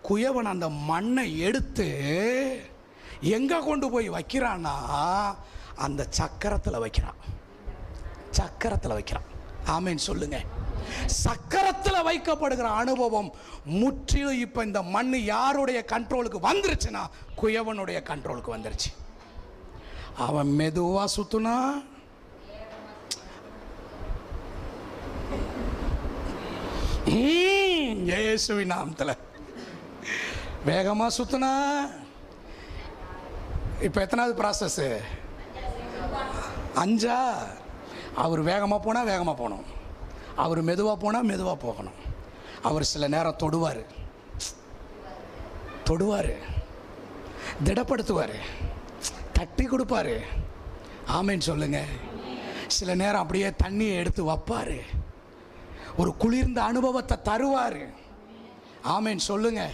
குயவன் அந்த மண்ணை எடுத்து எங்கே கொண்டு போய் வைக்கிறான்னா அந்த சக்கரத்தில் வைக்கிறான். சக்கரத்தில் வைக்கிறான். ஆமேன் சொல்லுங்க. சக்கரத்தில் வைக்கப்படுகிற அனுபவம் முற்றிலும் இப்போ இந்த மண் யாருடைய கண்ட்ரோலுக்கு வந்துருச்சுன்னா குயவனுடைய கண்ட்ரோலுக்கு வந்துருச்சு. அவன் மெதுவாக சுத்துனா, இயேசுவின் நாமத்தில் வேகமாக சுத்துனா. இப்போ எத்தனாவது ப்ராசஸ்? 5. அவர் வேகமாக போனால் வேகமாக போகணும், அவர் மெதுவாக போனால் மெதுவாக போகணும். அவர் சில நேரம் தொடுவார், திடப்படுத்துவார், தட்டி கொடுப்பார். ஆமேன்னு சொல்லுங்க. சில நேரம் அப்படியே தண்ணியை எடுத்து வைப்பார், ஒரு குளிர்ந்த அனுபவத்தை தருவார். ஆமேன்னு சொல்லுங்க.